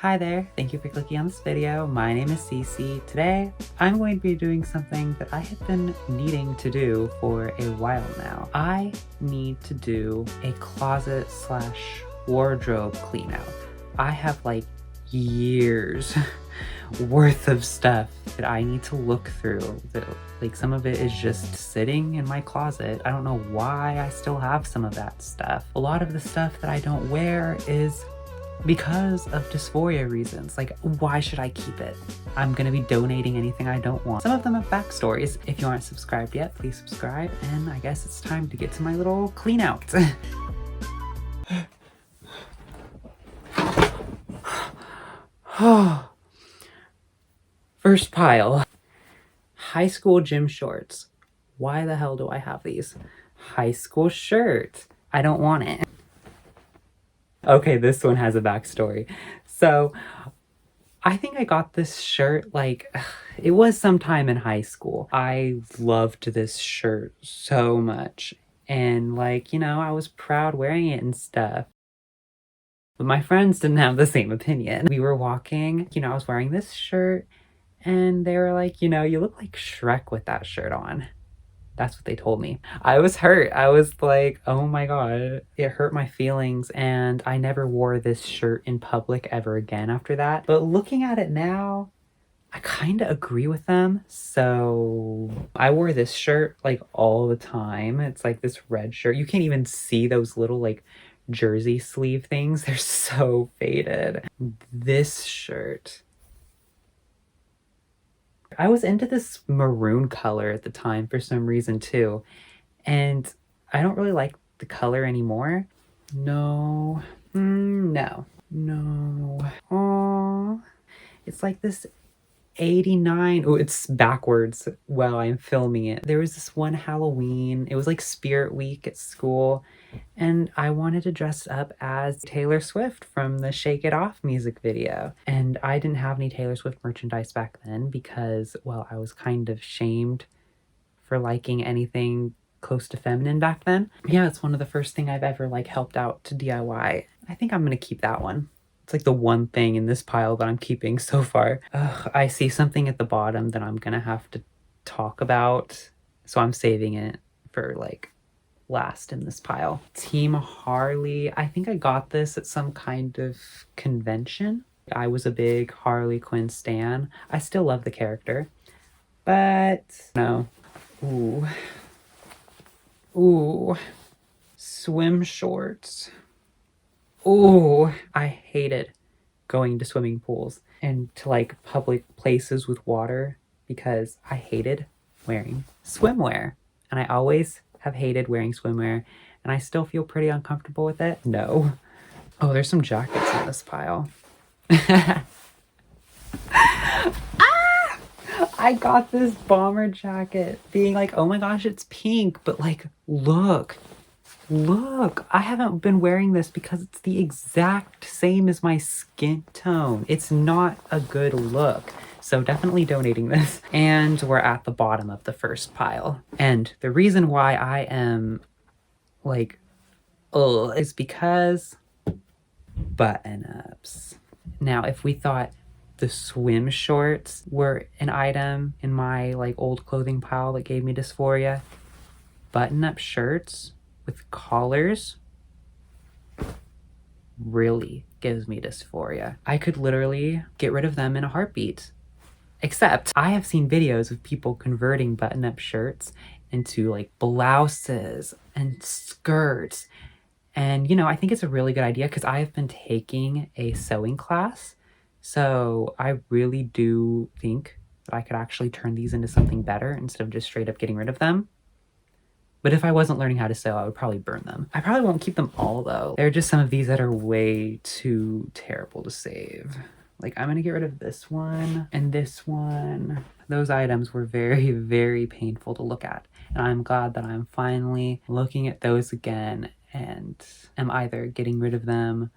Hi there, thank you for clicking on this video. My name is Cece. Today, I'm going to be doing something that I have been needing to do for a while now. I need to do a closet slash wardrobe clean out. I have like years worth of stuff that I need to look through. Like some of it is just sitting in my closet. I don't know why I still have some of that stuff. A lot of the stuff that I don't wear is because of dysphoria reasons. Like, why should I keep it? I'm gonna be donating anything I don't want. Some of them have backstories. If you aren't subscribed yet, please subscribe. And I guess it's time to get to my little clean out. First pile. High school gym shorts. Why the hell do I have these? High school shirt. I don't want it. Okay, this one has a backstory. So, I think I got this shirt like, it was sometime in high school. I loved this shirt so much. And like, I was proud wearing it and stuff. But my friends didn't have the same opinion. We were walking, I was wearing this shirt and they were like, you look like Shrek with that shirt on. That's what they told me. I was hurt. I was like, oh my God, it hurt my feelings. And I never wore this shirt in public ever again after that. But looking at it now, I kind of agree with them. So I wore this shirt like all the time. It's like this red shirt. You can't even see those little like jersey sleeve things. They're so faded. This shirt, I was into this maroon color at the time for some reason too, and I don't really like the color anymore. No. No. No. Aww. It's like this 89. Oh, it's backwards while I'm filming it. There was this one Halloween. It was like Spirit Week at school, and I wanted to dress up as Taylor Swift from the Shake It Off music video. And I didn't have any Taylor Swift merchandise back then because, well, I was kind of shamed for liking anything close to feminine back then. Yeah, it's one of the first thing I've ever like helped out to DIY. I think I'm gonna keep that one. It's like the one thing in this pile that I'm keeping so far. Ugh, I see something at the bottom that I'm gonna have to talk about, so I'm saving it for like last in this pile. Team Harley. I think I got this at some kind of convention. I was a big Harley Quinn stan. I still love the character, but no. Ooh. Ooh. Swim shorts. Ooh. I hated going to swimming pools and to like public places with water because I hated wearing swimwear. And I always have hated wearing swimwear, and I still feel pretty uncomfortable with it. No. Oh, there's some jackets in this pile. I got this bomber jacket being like, oh my gosh, it's pink, but like, look, I haven't been wearing this because it's the exact same as my skin tone. It's not a good look. So definitely donating this. And we're at the bottom of the first pile. And the reason why I am like, ugh, is because button-ups. Now, if we thought the swim shorts were an item in my like old clothing pile that gave me dysphoria, button-up shirts with collars really gives me dysphoria. I could literally get rid of them in a heartbeat. Except I have seen videos of people converting button-up shirts into like blouses and skirts. And I think it's a really good idea because I have been taking a sewing class. So I really do think that I could actually turn these into something better instead of just straight up getting rid of them. But if I wasn't learning how to sew, I would probably burn them. I probably won't keep them all though. There are just some of these that are way too terrible to save. Like, I'm gonna get rid of this one and this one. Those items were very, very painful to look at. And I'm glad that I'm finally looking at those again and am either getting rid of them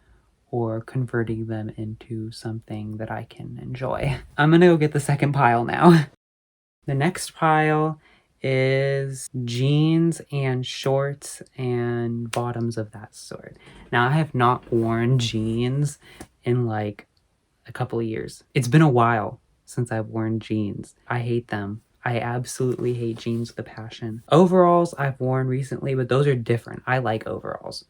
or converting them into something that I can enjoy. I'm gonna go get the second pile now. The next pile is jeans and shorts and bottoms of that sort. Now, I have not worn jeans in like a couple of years. It's been a while since I've worn jeans. I hate them. I absolutely hate jeans with a passion. Overalls I've worn recently, but those are different. I like overalls.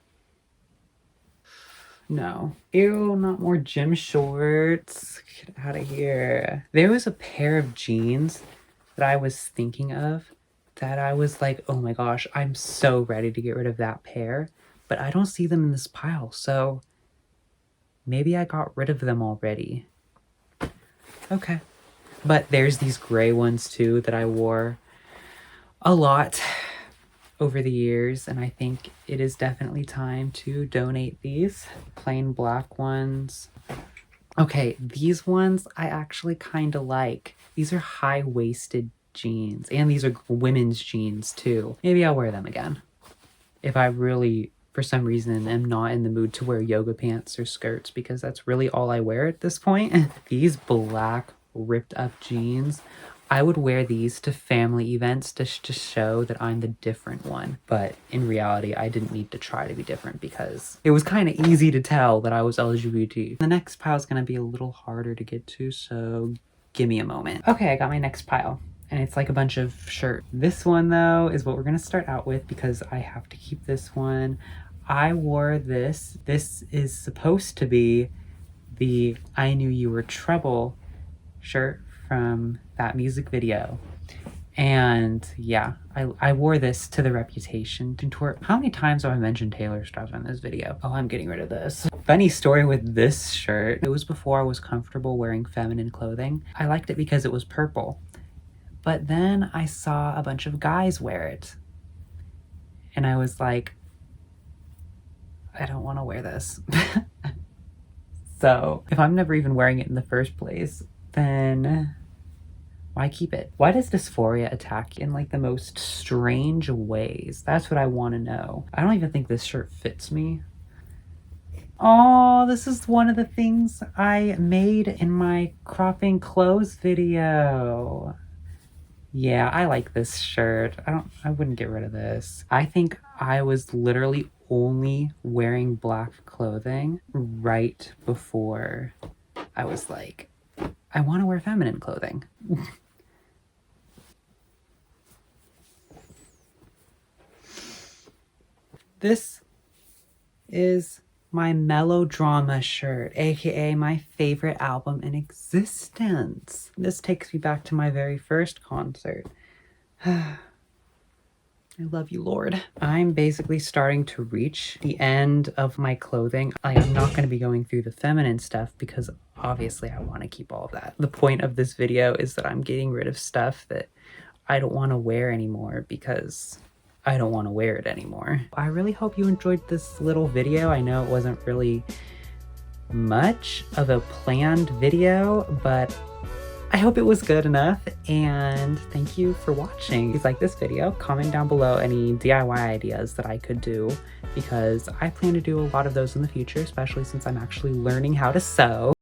No. Ew, not more gym shorts. Get out of here. There was a pair of jeans that I was thinking of that I was like, oh my gosh, I'm so ready to get rid of that pair. But I don't see them in this pile, so maybe I got rid of them already. Okay. But there's these gray ones too that I wore a lot over the years, and I think it is definitely time to donate these. Plain black ones. Okay, these ones I actually kind of like. These are high-waisted jeans, and these are women's jeans too. Maybe I'll wear them again. If I really, for some reason, am not in the mood to wear yoga pants or skirts, because that's really all I wear at this point. These black ripped up jeans, I would wear these to family events to show that I'm the different one. But in reality, I didn't need to try to be different because it was kind of easy to tell that I was LGBT. The next pile is going to be a little harder to get to, so give me a moment. Okay, I got my next pile. And it's like a bunch of shirts. This one though is what we're gonna start out with because I have to keep this one. I wore this. This is supposed to be the I Knew You Were Trouble shirt from that music video. And yeah, I wore this to the Reputation tour. How many times have I mentioned Taylor Swift in this video? Oh, I'm getting rid of this. Funny story with this shirt. It was before I was comfortable wearing feminine clothing. I liked it because it was purple. But then I saw a bunch of guys wear it. And I was like, I don't want to wear this. So if I'm never even wearing it in the first place, then why keep it? Why does dysphoria attack in like the most strange ways? That's what I want to know. I don't even think this shirt fits me. Oh, this is one of the things I made in my cropping clothes video. Yeah, I like this shirt. I wouldn't get rid of this. I think I was literally only wearing black clothing right before I was like, I want to wear feminine clothing. This is my melodrama shirt, aka my favorite album in existence. This takes me back to my very first concert. I love you, Lord. I'm basically starting to reach the end of my clothing. I'm not going to be going through the feminine stuff because obviously I want to keep all of that. The point of this video is that I'm getting rid of stuff that I don't want to wear anymore because I don't want to wear it anymore. I really hope you enjoyed this little video. I know it wasn't really much of a planned video, but I hope it was good enough, and thank you for watching. If you like this video, comment down below any DIY ideas that I could do, because I plan to do a lot of those in the future, especially since I'm actually learning how to sew.